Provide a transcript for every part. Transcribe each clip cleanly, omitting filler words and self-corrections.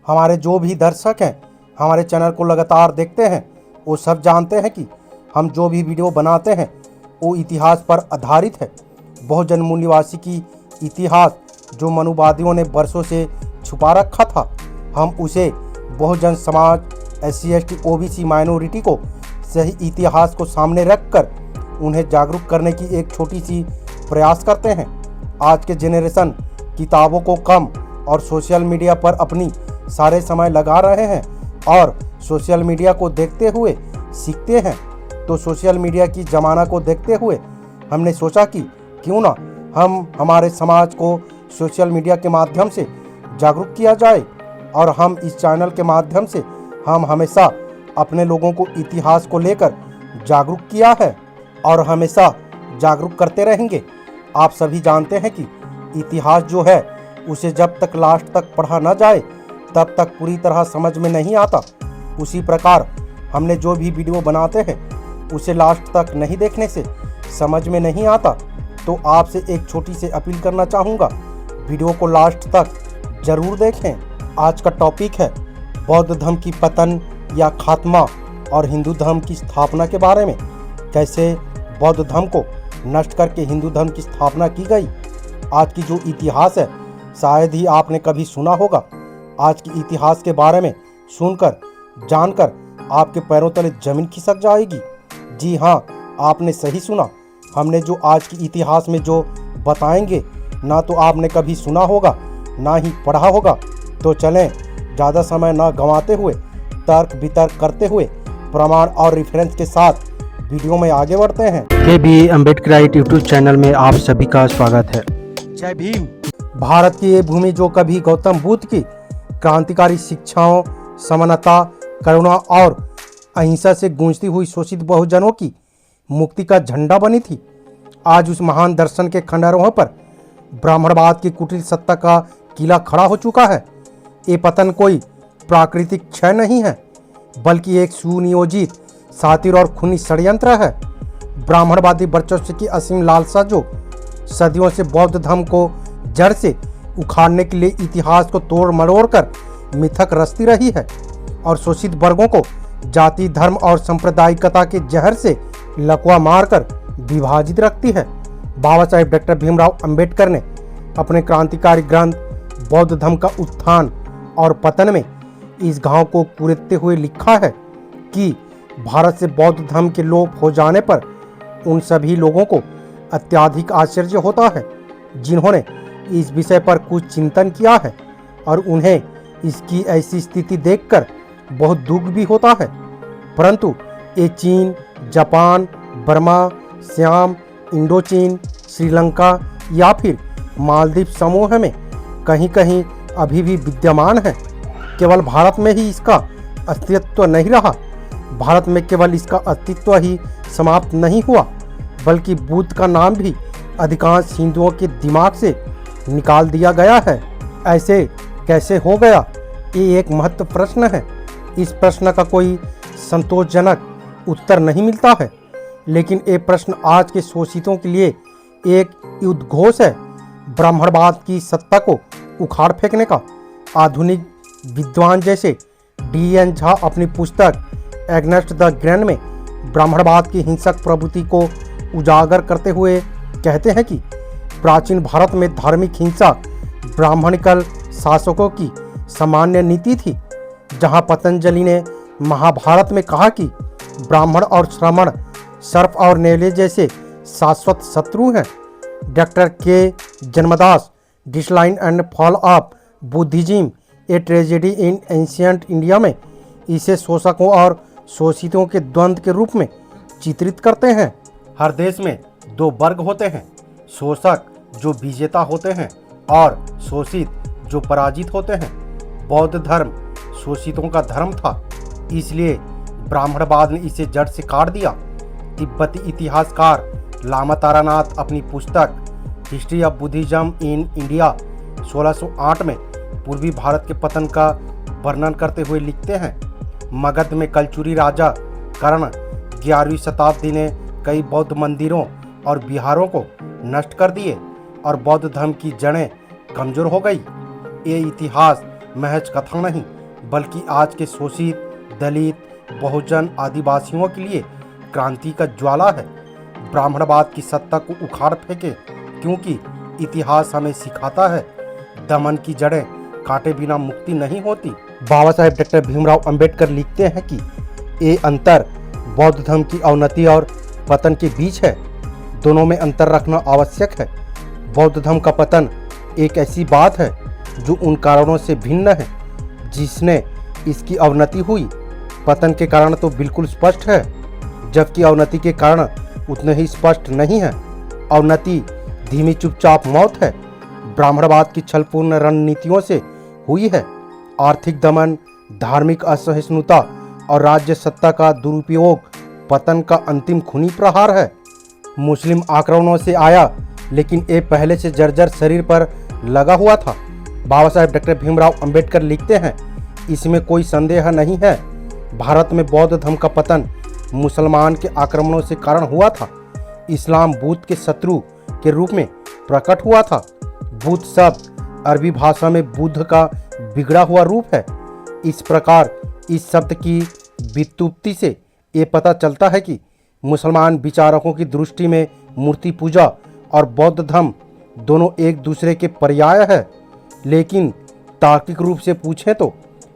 हमारे जो भी दर्शक हैं, हमारे चैनल को लगातार देखते हैं, वो सब जानते हैं कि हम जो भी वीडियो बनाते हैं वो इतिहास पर आधारित है। बहुजन मूल निवासी की इतिहास जो मनुवादियों ने वर्षों से छुपा रखा था, हम उसे Bahujan Samaj, SC ST OBC minority को सही इतिहास को सामने रखकर उन्हें जागरूक करने की एक छोटी सी प्रयास करते हैं। आज के जेनरेशन किताबों को कम और सोशल मीडिया पर अपनी सारे समय लगा रहे हैं और सोशल मीडिया को देखते हुए सीखते हैं। तो सोशल मीडिया की ज़माना को देखते हुए हमने सोचा कि क्यों ना हम हमारे समाज को सोशल मीडिया के माध्यम से जागरूक किया जाए। और हम इस चैनल के माध्यम से हम हमेशा अपने लोगों को इतिहास को लेकर जागरूक किया है और हमेशा जागरूक करते रहेंगे। आप सभी जानते हैं कि इतिहास जो है उसे जब तक लास्ट तक पढ़ा ना जाए तब तक पूरी तरह समझ में नहीं आता। उसी प्रकार हमने जो भी वीडियो बनाते हैं उसे लास्ट तक नहीं देखने से समझ में नहीं आता। तो आपसे एक छोटी सी अपील करना चाहूँगा, वीडियो को लास्ट तक ज़रूर देखें। आज का टॉपिक है बौद्ध धर्म की पतन या खात्मा और हिंदू धर्म की स्थापना के बारे में। कैसे बौद्ध धर्म को नष्ट करके हिंदू धर्म की स्थापना की गई। आज की जो इतिहास है शायद ही आपने कभी सुना होगा। आज की इतिहास के बारे में सुनकर जानकर आपके पैरों तले जमीन खिसक जाएगी। जी हाँ, आपने सही सुना। हमने जो आज की इतिहास में जो बताएंगे ना तो आपने कभी सुना होगा ना ही पढ़ा होगा। तो चलें ज़्यादा समय ना गंवाते हुए तर्क वितर्क करते हुए प्रमाण और रेफरेंस के साथ वीडियो में आगे बढ़ते हैं। KB अम्बेडकराइट यूट्यूब चैनल में आप सभी का स्वागत है। जय भीम। भारत की ये भूमि जो कभी गौतम बुद्ध की क्रांतिकारी शिक्षाओं, समानता, करुणा और अहिंसा से गूंजती हुई शोषित बहुजनों की मुक्ति का झंडा बनी थी, आज उस महान दर्शन के खंडहरों पर ब्राह्मणवाद की कुटिल सत्ता का किला खड़ा हो चुका है। ये पतन कोई प्राकृतिक क्षय नहीं है बल्कि एक सुनियोजित, सातिर और खूनी षड्यंत्र है। ब्राह्मणवादी वर्चस्व की असीम लालसा जो सदियों से बौद्ध धर्म को जड़ से उखाड़ने के लिए इतिहास को तोड़ मरोड़ कर मिथक रचती रही है और शोषित वर्गों को जाति, धर्म और सांप्रदायिकता के जहर से लकवा मारकर विभाजित रखती है। बाबा साहेब डॉक्टर भीमराव अंबेडकर ने अपने क्रांतिकारी ग्रंथ बौद्ध धर्म का उत्थान और पतन में इस घाव को कुरेदते हुए लिखा है कि भारत से बौद्ध धर्म के लोप हो जाने पर उन सभी लोगों को अत्यधिक आश्चर्य होता है जिन्होंने इस विषय पर कुछ चिंतन किया है और उन्हें इसकी ऐसी स्थिति देखकर बहुत दुख भी होता है। परंतु ये चीन, Japan, Burma, Shyam, Indochine, Sri Lanka या फिर मालदीव समूह में कहीं कहीं अभी भी विद्यमान है। केवल भारत में ही इसका अस्तित्व नहीं रहा। भारत में केवल इसका अस्तित्व ही समाप्त नहीं हुआ बल्कि बुद्ध का नाम भी अधिकांश हिंदुओं के दिमाग से निकाल दिया गया है। ऐसे कैसे हो गया, ये एक महत्वपूर्ण प्रश्न है। इस प्रश्न का कोई संतोषजनक उत्तर नहीं मिलता है, लेकिन ये प्रश्न आज के शोषितों के लिए एक उद्घोष है। ब्राह्मणवाद की सत्ता को उखाड़ फेंकने का आधुनिक विद्वान जैसे DN झा अपनी पुस्तक एग्नेस्ट द ग्रैंड में ब्राह्मणवाद की हिंसक प्रवृत्ति को उजागर करते हुए कहते हैं कि प्राचीन भारत में धार्मिक हिंसा ब्राह्मणिकल शासकों की सामान्य नीति थी। जहां पतंजलि ने महाभारत में कहा कि ब्राह्मण और श्रमण सर्प और नेवले जैसे शाश्वत शत्रु हैं। Doctor K Jamanadas decline and fall of Buddhism a tragedy in ancient India में इसे शोषकों और शोषितों के द्वंद्व के रूप में चित्रित करते हैं। हर देश में दो वर्ग होते हैं, शोषक जो विजेता होते हैं और शोषित जो पराजित होते हैं। बौद्ध धर्म शोषितों का धर्म था, इसलिए ब्राह्मणवाद ने इसे जड़ से काट दिया। तिब्बती इतिहासकार लामा तारानाथ अपनी पुस्तक history of Buddhism in India 1608 में पूर्वी भारत के पतन का वर्णन करते हुए लिखते हैं, मगध में कलचुरी राजा कर्ण 11वीं शताब्दी ने कई बौद्ध मंदिरों और विहारों को नष्ट कर दिए और बौद्ध धर्म की जड़ें कमजोर हो गई। ये इतिहास महज कथा नहीं बल्कि आज के शोषित, दलित, बहुजन, आदिवासियों के लिए क्रांति का ज्वाला है। ब्राह्मणवाद की सत्ता को उखाड़ फेंके, क्योंकि इतिहास हमें सिखाता है दमन की जड़ें काटे बिना मुक्ति नहीं होती। बाबा साहेब डॉक्टर भीमराव अंबेडकर लिखते हैं कि ये अंतर बौद्ध धर्म की अवनति और पतन के बीच है। दोनों में अंतर रखना आवश्यक है। बौद्ध धर्म का पतन एक ऐसी बात है जो उन कारणों से भिन्न है जिसने इसकी अवनति हुई। पतन के कारण तो बिल्कुल स्पष्ट है, जबकि अवनति के कारण उतने ही स्पष्ट नहीं है। अवनति धीमी चुपचाप मौत है। ब्राह्मणवाद की छलपूर्ण रणनीतियों से हुई है। आर्थिक दमन, धार्मिक असहिष्णुता और राज्य सत्ता का दुरुपयोग पतन का अंतिम खूनी प्रहार है। मुस्लिम आक्रमणों से आया, लेकिन ये पहले से जर्जर शरीर पर लगा हुआ था। बाबा साहेब डॉक्टर भीमराव अंबेडकर लिखते हैं, इसमें कोई संदेह नहीं है, भारत में बौद्ध धर्म का पतन मुसलमान के आक्रमणों से कारण हुआ था। इस्लाम बुद्ध के शत्रु के रूप में प्रकट हुआ था। बुद्ध शब्द अरबी भाषा में बुद्ध का बिगड़ा हुआ रूप है। इस प्रकार इस शब्द की व्युत्पत्ति से ये पता चलता है कि मुसलमान विचारकों की दृष्टि में मूर्ति पूजा और बौद्ध धर्म दोनों एक दूसरे के पर्याय है। लेकिन तार्किक रूप से पूछें तो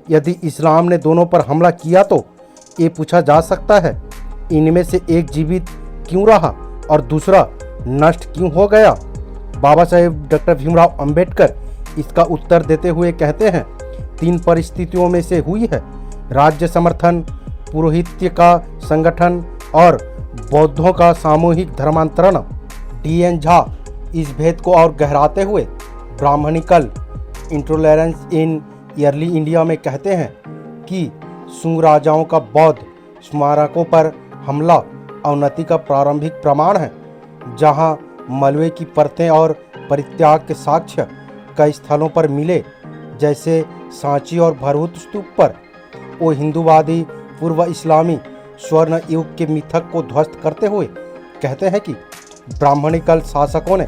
यदि इस्लाम ने दोनों पर हमला किया तो ये पूछा जा सकता है, इनमें से एक जीवित क्यों रहा और दूसरा नष्ट क्यों हो गया। बाबा साहेब डॉक्टर भीमराव अंबेडकर इसका उत्तर देते हुए कहते हैं, 3 परिस्थितियों में से हुई है, राज्य समर्थन, पुरोहित्य का संगठन और बौद्धों का सामूहिक धर्मांतरण। डी.एन. झा इस भेद को और गहराते हुए brahmanical intolerance in early India में कहते हैं कि सुंग राजाओं का बौद्ध स्मारकों पर हमला अवनति का प्रारंभिक प्रमाण है। जहां मलबे की परतें और परित्याग के साक्ष्य कई स्थलों पर मिले, जैसे सांची और भरहुत स्तूप पर, वो हिंदूवादी पूर्व इस्लामी स्वर्ण युग के मिथक को ध्वस्त करते हुए कहते हैं कि ब्राह्मणिकल शासकों ने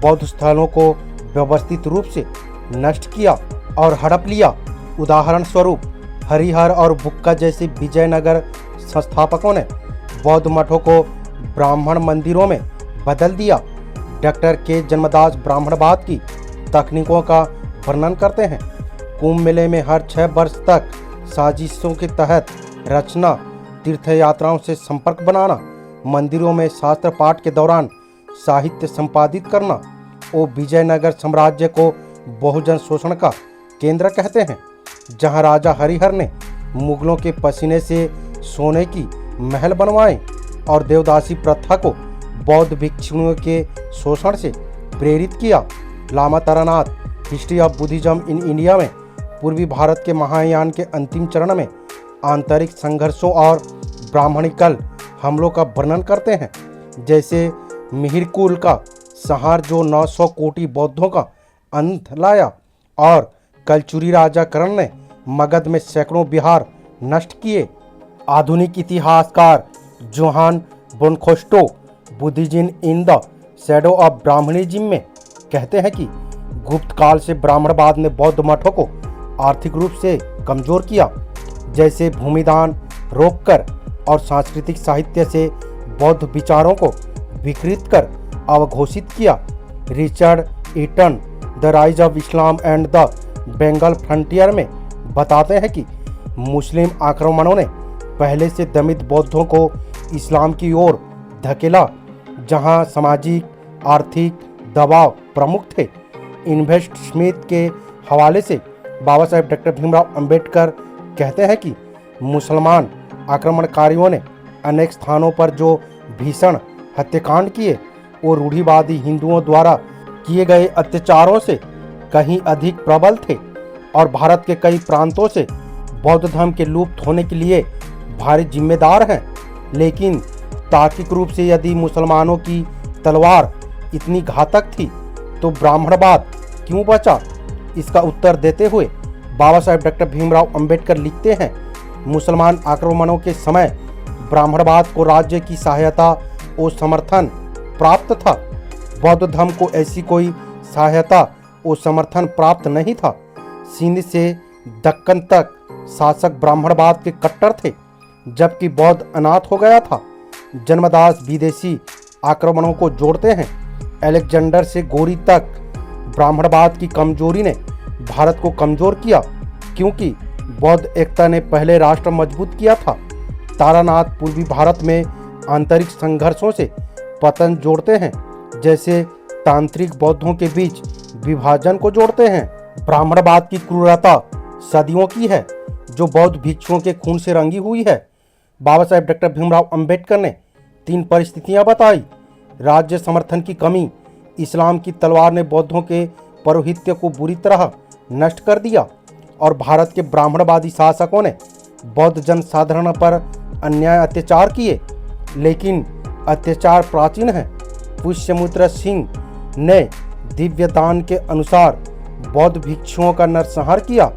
बौद्ध स्थलों को व्यवस्थित रूप से नष्ट किया और हड़प लिया। उदाहरण स्वरूप हरिहर और बुक्का जैसे विजयनगर संस्थापकों ने बौद्ध मठों को ब्राह्मण मंदिरों में बदल दिया। डॉक्टर के जन्मदास ब्राह्मणवाद की तकनीकों का वर्णन करते हैं। कुंभ मेले में हर 6 वर्ष तक साजिशों के तहत रचना, तीर्थयात्राओं से संपर्क बनाना, मंदिरों में शास्त्र पाठ के दौरान साहित्य संपादित करना, वो विजयनगर साम्राज्य को बहुजन शोषण का केंद्र कहते हैं। जहां राजा हरिहर ने मुगलों के पसीने से सोने की महल बनवाए और देवदासी प्रथा को बौद्ध भिक्षुओं के शोषण से प्रेरित किया। Lama Taranath history of Buddhism in India में पूर्वी भारत के महायान के अंतिम चरण में आंतरिक संघर्षों और ब्राह्मणिकल हमलों का वर्णन करते हैं, जैसे मिहिरकुल का संहार जो 900 कोटि बौद्धों का अंत लाया, और कलचुरी राजा करण ने मगध में सैकड़ों विहार नष्ट किए। आधुनिक इतिहासकार Johannes Bronkhorst Buddhism in the shadow of Brahmanism में कहते हैं कि गुप्त काल से ब्राह्मणवाद ने बौद्ध मठों को आर्थिक रूप से कमजोर किया, जैसे भूमिदान रोककर और सांस्कृतिक साहित्य से बौद्ध विचारों को विकृत कर अवघोषित किया। Richard Eaton the rise of Islam and the Bengal frontier में बताते हैं कि मुस्लिम आक्रमणों ने पहले से दमित बौद्धों को इस्लाम की ओर धकेला, जहां सामाजिक आर्थिक दबाव प्रमुख थे। इन्वेस्ट स्मिथ के हवाले से बाबा साहेब डॉक्टर भीमराव अंबेडकर कहते हैं कि मुसलमान आक्रमणकारियों ने अनेक स्थानों पर जो भीषण हत्याकांड किए, वो रूढ़िवादी हिंदुओं द्वारा किए गए अत्याचारों से कहीं अधिक प्रबल थे और भारत के कई प्रांतों से बौद्ध धर्म के लुप्त होने के लिए भारी जिम्मेदार हैं। लेकिन तार्किक रूप से यदि मुसलमानों की तलवार इतनी घातक थी तो ब्राह्मणवाद क्यों बचा? इसका उत्तर देते हुए बाबा साहेब डॉक्टर भीमराव अंबेडकर लिखते हैं, मुसलमान आक्रमणों के समय ब्राह्मणवाद को राज्य की सहायता और समर्थन प्राप्त था। बौद्ध धर्म को ऐसी कोई सहायता और समर्थन प्राप्त नहीं था। सिंध से दक्कन तक शासक ब्राह्मणवाद के कट्टर थे, जबकि बौद्ध अनाथ हो गया था। जन्मदास विदेशी आक्रमणों को जोड़ते हैं। अलेक्जेंडर से गोरी तक ब्राह्मणवाद की कमजोरी ने भारत को कमजोर किया, क्योंकि बौद्ध एकता ने पहले राष्ट्र मजबूत किया था। तारानाथ पूर्वी भारत में आंतरिक संघर्षों से पतन जोड़ते हैं, जैसे तांत्रिक बौद्धों के बीच विभाजन को जोड़ते हैं। ब्राह्मणवाद की क्रूरता सदियों की है, जो बौद्ध भिक्षुओं के खून से रंगी हुई है। बाबा साहेब डॉक्टर भीमराव अंबेडकर ने 3 परिस्थितियां बताई। राज्य समर्थन की कमी। इस्लाम की तलवार ने बौद्धों के पौरोहित्य को बुरी तरह नष्ट कर दिया और भारत के ब्राह्मणवादी शासकों ने बौद्ध जनसाधारण पर अन्याय अत्याचार किए। लेकिन अत्याचार प्राचीन है। पुष्यमित्र सिंह ने दिव्य दान के अनुसार बौद्ध भिक्षुओं का नरसंहार किया।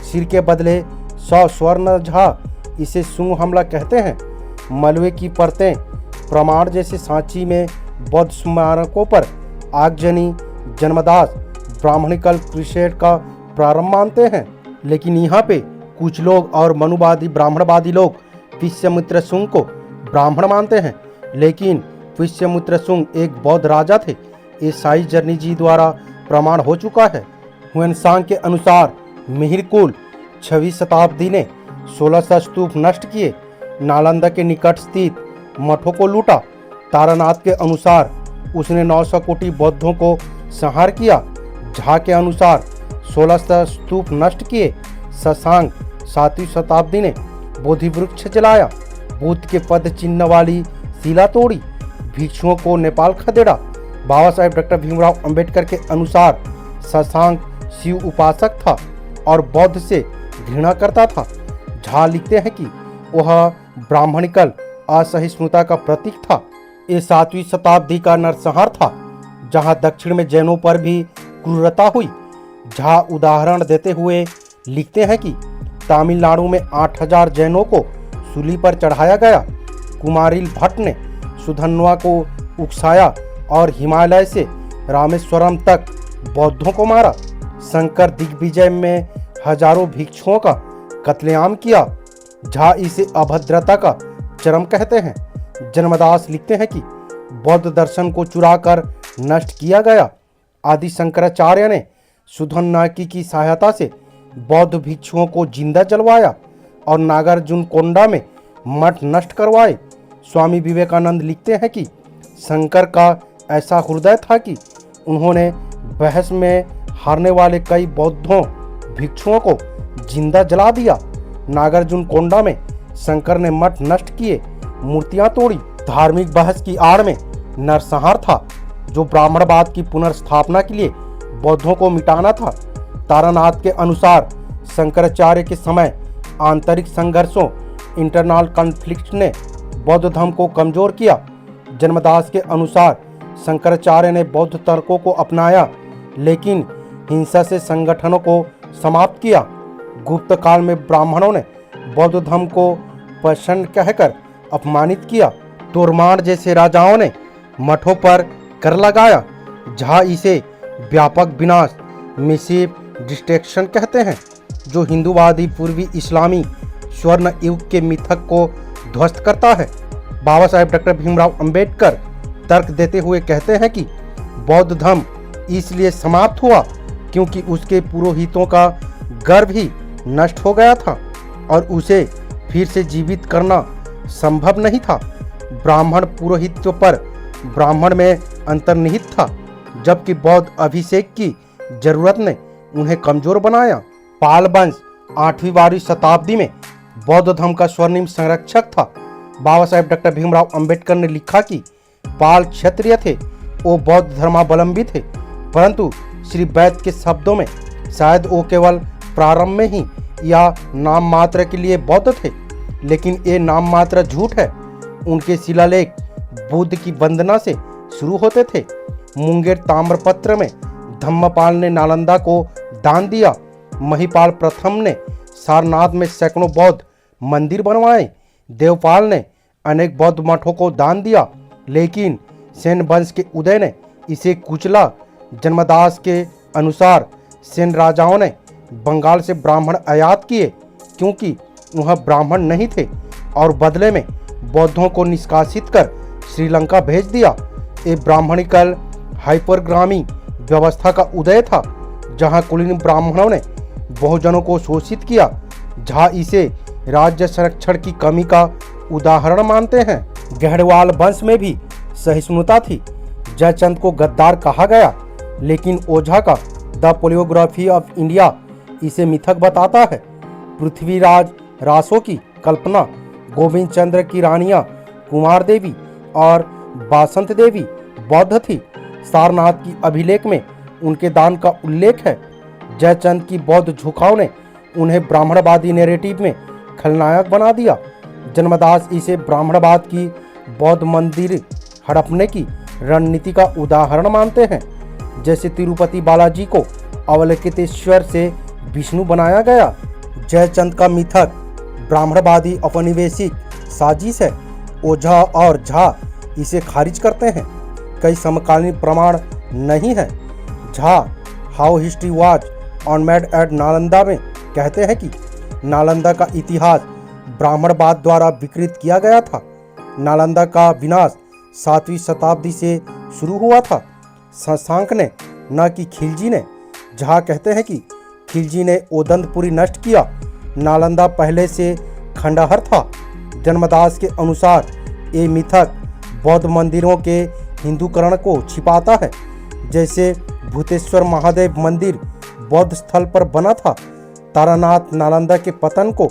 सिर के बदले 100 स्वर्ण झा, इसे सुंग हमला कहते हैं। मलबे की परतें प्रमाण, जैसे सांची में बौद्ध स्मारकों पर आगजनी जन्मदास ब्राह्मणिकल क्रूसेड का प्रारंभ मानते हैं। लेकिन यहाँ पे कुछ लोग और मनुवादी ब्राह्मणवादी लोग पुष्यमित्र सुंग को ब्राह्मण मानते हैं, लेकिन पुष्यमित्र सुंग एक बौद्ध राजा थे। ये साई जर्नी जी द्वारा प्रमाण हो चुका है। हुएनसांग के अनुसार मिहिरकुल 6वीं शताब्दी ने 1600 स्तूप नष्ट किए, नालंदा के निकट स्थित मठों को लूटा। तारानाथ के अनुसार उसने 900 कोटि बौद्धों को संहार किया। झा के अनुसार 1600 स्तूप नष्ट किए। शशांक 7वीं शताब्दी ने बोधि वृक्ष जलाया, बुद्ध के पद चिन्ह वाली शिला तोड़ी, भिक्षुओं को नेपाल खदेड़ा। बाबा साहेब डॉक्टर भीमराव अंबेडकर के अनुसार शशांक शिव उपासक था और बौद्ध से घृणा करता था। झा लिखते हैं कि वह ब्राह्मणिकल असहिष्णुता का प्रतीक था। ये 7वीं शताब्दी का नरसंहार था, जहां दक्षिण में जैनों पर भी क्रूरता हुई। झा उदाहरण देते हुए लिखते हैं कि तमिलनाडु में 8000 जैनों को सूली पर चढ़ाया गया। कुमारिल भट्ट ने सुधन्वा को उकसाया और हिमालय से रामेश्वरम तक बौद्धों को मारा। शंकर दिग्विजय में हजारों भिक्षुओं का कत्लेआम किया। झा इसे अभद्रता का चरम कहते हैं। जन्मदास लिखते हैं कि बौद्ध दर्शन को चुराकर नष्ट किया गया। आदि शंकराचार्य ने सुधन्वाकी की सहायता से बौद्ध भिक्षुओं को जिंदा जलवाया और नागार्जुन कोंडा में मठ नष्ट करवाए। स्वामी विवेकानंद लिखते हैं कि शंकर का ऐसा हृदय था कि उन्होंने बहस में हारने वाले कई बौद्धों भिक्षुओं को जिंदा जला दिया। नागार्जुन कोंडा में शंकर ने मठ नष्ट किए, मूर्तियां तोड़ी। धार्मिक बहस की आड़ में नरसंहार था, जो ब्राह्मणवाद की पुनर्स्थापना के लिए बौद्धों को मिटाना था। तारानाथ के अनुसार शंकराचार्य के समय आंतरिक संघर्षों इंटरनल कॉन्फ्लिक्ट ने बौद्ध धर्म को कमजोर किया। जन्मदास के अनुसार शंकराचार्य ने बौद्ध तर्कों को अपनाया, लेकिन हिंसा से संगठनों को समाप्त किया। गुप्त काल में ब्राह्मणों ने बौद्ध धर्म को प्रसन्न कहकर अपमानित किया। तोरमान जैसे राजाओं ने मठों पर कर लगाया। झा इसे व्यापक विनाश, मिसिव डिस्ट्रक्शन कहते हैं, जो हिंदूवादी पूर्वी इस्लामी स्वर्ण युग के मिथक को ध्वस्त करता है। बाबा साहेब डॉक्टर भीमराव अंबेडकर तर्क देते हुए कहते हैं कि बौद्ध धर्म इसलिए समाप्त हुआ क्योंकि उसके पुरोहितों का गर्व ही नष्ट हो गया था और उसे फिर से जीवित करना संभव नहीं था। ब्राह्मण पुरोहित्य पर ब्राह्मण में अंतर्निहित था, जबकि बौद्ध अभिषेक की जरूरत ने उन्हें कमजोर बनाया। पाल वंश 8वीं-12वीं शताब्दी में बौद्ध धर्म का स्वर्णिम संरक्षक था। बाबा साहेब डॉक्टर भीमराव अंबेडकर ने लिखा कि पाल क्षत्रिय थे, वो बौद्ध धर्मावलंबी थे, परंतु श्री वैद्य के शब्दों में शायद वो केवल प्रारंभ में ही या नाम मात्र के लिए बौद्ध थे, लेकिन ये नाम मात्र झूठ है। उनके शिलालेख बुद्ध की वंदना से शुरू होते थे। मुंगेर ताम्रपत्र में धम्मपाल ने नालंदा को दान दिया। महिपाल प्रथम ने सारनाथ में सैकड़ों बौद्ध मंदिर बनवाए। देवपाल ने अनेक बौद्ध मठों को दान दिया, लेकिन सेन वंश के उदय ने इसे कुचला। जन्मदास के अनुसार सेन राजाओं ने बंगाल से ब्राह्मण आयात किए क्योंकि वह ब्राह्मण नहीं थे और बदले में बौद्धों को निष्कासित कर श्रीलंका भेज दिया। एक ब्राह्मणिकल हाइपरग्रामी व्यवस्था का उदय था जहां कुलीन ब्राह्मणों ने बहुजनों को शोषित किया। झा इसे राज्य संरक्षण की कमी का उदाहरण मानते हैं। गढ़वाल वंश में भी सहिष्णुता थी। जयचंद को गद्दार कहा गया, लेकिन ओझा का द पोलियोग्राफी ऑफ इंडिया इसे मिथक बताता है। पृथ्वीराज रासो की कल्पना, गोविंद चंद्र की रानियां कुमार देवी और बासंत देवी बौद्ध थी। सारनाथ की अभिलेख में उनके दान का उल्लेख है। जयचंद की बौद्ध झुकाव ने उन्हें ब्राह्मणवादी नैरेटिव में खलनायक बना दिया। जन्मदास इसे ब्राह्मणवाद की बौद्ध मंदिर हड़पने की रणनीति का उदाहरण मानते हैं। जैसे तिरुपति बालाजी को अवलोकितेश्वर से विष्णु बनाया गया। जयचंद का मिथक ब्राह्मणवादी औपनिवेशिक साजिश है। ओझा और झा इसे खारिज करते हैं। कई समकालीन प्रमाण नहीं है। Jha how history was unmade at Nalanda में कहते हैं कि नालंदा का इतिहास ब्राह्मणवाद द्वारा विकृत किया गया था। नालंदा का विनाश 7वीं शताब्दी से शुरू हुआ था, शशांक ने, न कि खिलजी ने। झा कहते हैं कि खिलजी ने ओदंतपुरी नष्ट किया। नालंदा पहले से खंडहर था। जन्मदास के अनुसार ये मिथक बौद्ध मंदिरों के हिंदूकरण को छिपाता है। जैसे भूतेश्वर महादेव मंदिर बौद्ध स्थल पर बना था। तारानाथ नालंदा के पतन को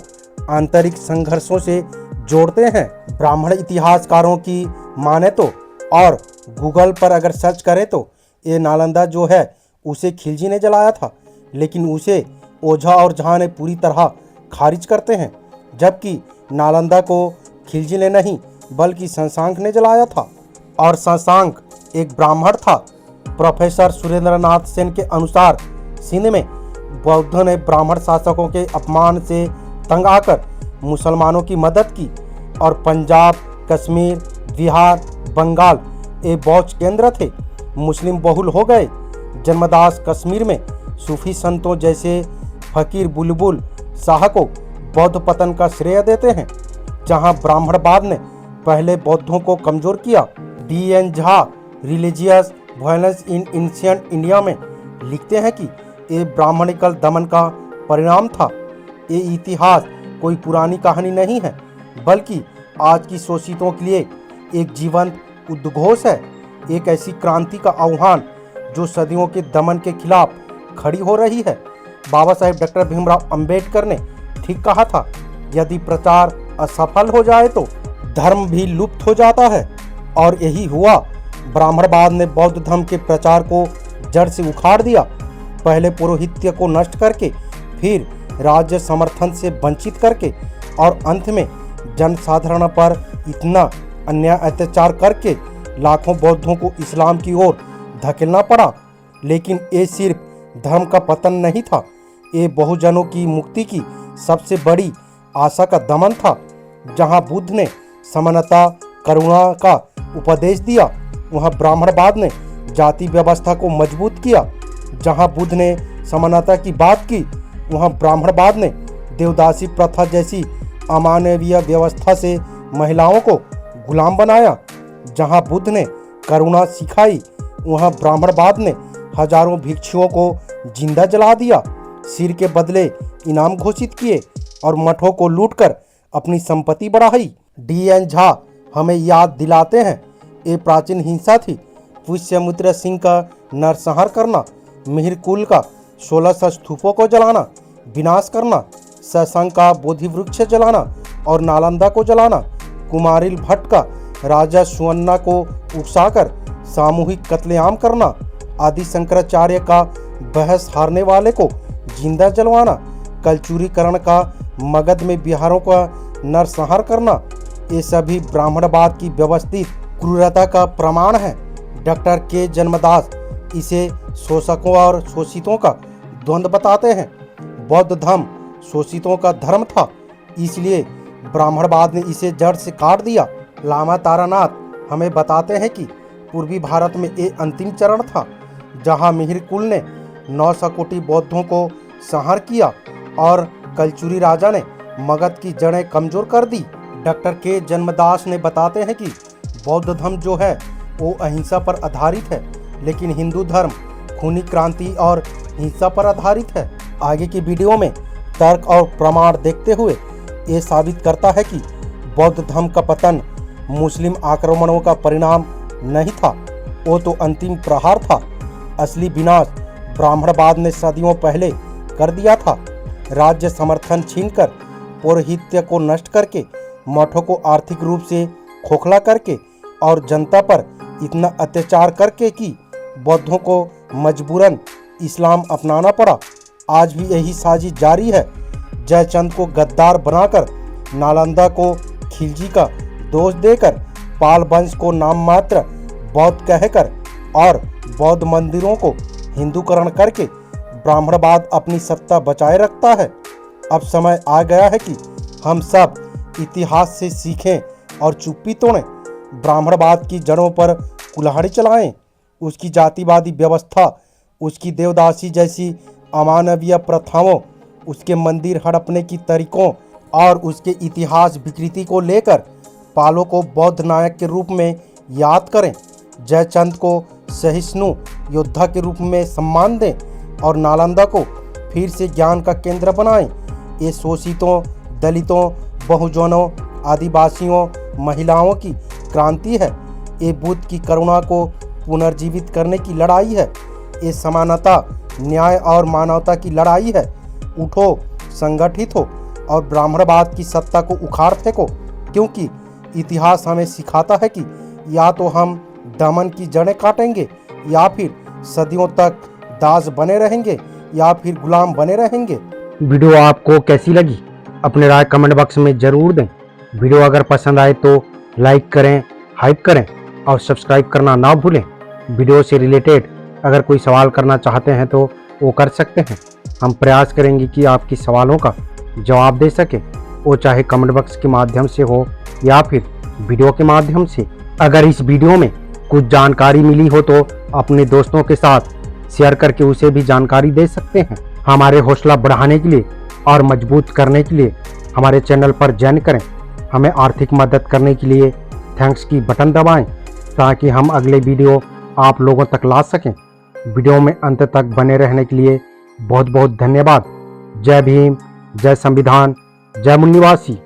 आंतरिक संघर्षों से जोड़ते हैं। ब्राह्मण इतिहासकारों की माने तो और गूगल पर अगर सर्च करें तो ये नालंदा जो है उसे खिलजी ने जलाया था, लेकिन उसे ओझा और झा ने पूरी तरह खारिज करते हैं। जबकि नालंदा को खिलजी ने नहीं बल्कि शशांक ने जलाया था और शशांक एक ब्राह्मण था। प्रोफेसर सुरेंद्रनाथ सेन के अनुसार सिंध में बौद्धों ने ब्राह्मण शासकों के अपमान से तंग आकर मुसलमानों की मदद की और पंजाब, कश्मीर, बिहार, बंगाल ये बौद्ध केंद्र थे मुस्लिम बहुल हो गए। जन्मदास कश्मीर में सूफी संतों जैसे फकीर बुलबुल शाह को बौद्ध पतन का श्रेय देते हैं, जहां ब्राह्मणवाद ने पहले बौद्धों को कमजोर किया। D.N. Jha religious violence in ancient India में लिखते हैं कि ये ब्राह्मणिकल दमन का परिणाम था। ये इतिहास कोई पुरानी कहानी नहीं है, बल्कि आज की शोषितों के लिए एक जीवंत उद्घोष है। एक ऐसी क्रांति का आह्वान जो सदियों के दमन के खिलाफ खड़ी हो रही है। बाबा साहेब डॉक्टर भीमराव अंबेडकर ने ठीक कहा था, यदि प्रचार असफल हो जाए तो धर्म भी लुप्त हो जाता है, और यही हुआ। ब्राह्मणवाद ने बौद्ध धर्म के प्रचार को जड़ से उखाड़ दिया। पहले पुरोहित्य को नष्ट करके, फिर राज्य समर्थन से वंचित करके और अंत में जनसाधारण पर इतना अन्याय अत्याचार करके लाखों बौद्धों को इस्लाम की ओर धकेलना पड़ा। लेकिन ये सिर्फ धर्म का पतन नहीं था, ये बहुजनों की मुक्ति की सबसे बड़ी आशा का दमन था। जहां बुद्ध ने समानता करुणा का उपदेश दिया, वहां ब्राह्मणवाद ने जाति व्यवस्था को मजबूत किया। जहां बुद्ध ने समानता की बात की, वहां ब्राह्मणवाद ने देवदासी प्रथा जैसी अमानवीय व्यवस्था से महिलाओं को गुलाम बनाया। जहां बुद्ध ने करुणा सिखाई, वहां ब्राह्मणवाद ने हजारों भिक्षुओं को जिंदा जला दिया, सिर के बदले इनाम घोषित किए और मठों को लूटकर अपनी संपत्ति बढ़ाई। D.N. झा हमें याद दिलाते हैं, ये प्राचीन हिंसा थी। पुष्यमित्र सिंह का नरसंहार करना, मिहिर कुल का 1600 स्तूपों को जलाना, विनाश करना, शशांक का बोधि वृक्ष जलाना और नालंदा को जलाना, कुमारिल भट्ट का राजा सुवर्णा को उकसाकर सामूहिक कत्लेआम करना, आदि शंकराचार्य का बहस हारने वाले को जिंदा जलवाना, कलचुरीकरण का मगध में बिहारों का नरसंहार करना, ये सभी ब्राह्मणवाद की व्यवस्थित क्रूरता का प्रमाण है। डॉक्टर के जन्मदास इसे शोषकों और शोषितों का द्वंद्व बताते हैं। बौद्ध धर्म शोषितों का धर्म था, इसलिए ब्राह्मणवाद ने इसे जड़ से काट दिया। लामा तारानाथ हमें बताते हैं कि पूर्वी भारत में ये अंतिम चरण था, जहां मिहिर कुल ने 900 कोटि बौद्धों को संहार किया और कलचुरी राजा ने मगध की जड़ें कमजोर कर दी। डॉक्टर के जन्मदास ने बताते हैं कि बौद्ध धर्म जो है वो अहिंसा पर आधारित है, लेकिन हिंदू धर्म खूनी क्रांति और हिंसा पर आधारित है। आगे की वीडियो में तर्क और प्रमाण देखते हुए ये साबित करता है कि बौद्ध धर्म का पतन मुस्लिम आक्रमणों का परिणाम नहीं था, वो तो अंतिम प्रहार था। असली विनाश ब्राह्मणवाद ने सदियों पहले कर दिया था। राज्य समर्थन छीनकर, पौरोहित्य को नष्ट करके, मठों को आर्थिक रूप से खोखला करके और जनता पर इतना अत्याचार करके कि बौद्धों को मजबूरन इस्लाम अपनाना पड़ा। आज भी यही साजिश जारी है। जयचंद को गद्दार बनाकर, नालंदा को खिलजी का दोष देकर, पाल वंश को नाम मात्र बौद्ध कहकर और बौद्ध मंदिरों को हिंदूकरण करके ब्राह्मणवाद अपनी सत्ता बचाए रखता है। अब समय आ गया है कि हम सब इतिहास से सीखें और चुप्पी तोड़ें। ब्राह्मणवाद की जड़ों पर कुल्हाड़ी चलाएं। उसकी जातिवादी व्यवस्था, उसकी देवदासी जैसी अमानवीय प्रथाओं, उसके मंदिर हड़पने की तरीकों और उसके इतिहास विकृति को लेकर पालों को बौद्ध नायक के रूप में याद करें। जयचंद को सहिष्णु योद्धा के रूप में सम्मान दें और नालंदा को फिर से ज्ञान का केंद्र बनाएं। ये शोषितों, दलितों, बहुजनों, आदिवासियों, महिलाओं की क्रांति है। ये बुद्ध की करुणा को पुनर्जीवित करने की लड़ाई है। ये समानता, न्याय और मानवता की लड़ाई है। उठो, संगठित हो और ब्राह्मणवाद की सत्ता को उखाड़ फेंको, क्योंकि इतिहास हमें सिखाता है कि या तो हम दमन की जड़ें काटेंगे या फिर सदियों तक दास बने रहेंगे या फिर गुलाम बने रहेंगे। वीडियो आपको कैसी लगी अपने राय कमेंट बॉक्स में जरूर दें। वीडियो अगर पसंद आए तो लाइक करें, हाइप करें और सब्सक्राइब करना ना भूलें। वीडियो से रिलेटेड अगर कोई सवाल करना चाहते हैं तो वो कर सकते हैं। हम प्रयास करेंगे कि आपके सवालों का जवाब दे सके, वो चाहे कमेंट बॉक्स के माध्यम से हो या फिर वीडियो के माध्यम से। अगर इस वीडियो में कुछ जानकारी मिली हो तो अपने दोस्तों के साथ शेयर करके उसे भी जानकारी दे सकते हैं। हमारे हौसला बढ़ाने के लिए और मजबूत करने के लिए हमारे चैनल पर ज्वाइन करें। हमें आर्थिक मदद करने के लिए थैंक्स की बटन दबाएं ताकि हम अगले वीडियो आप लोगों तक ला सकें। वीडियो में अंत तक बने रहने के लिए बहुत बहुत धन्यवाद। जय भीम, जय संविधान, जय मूल निवासी।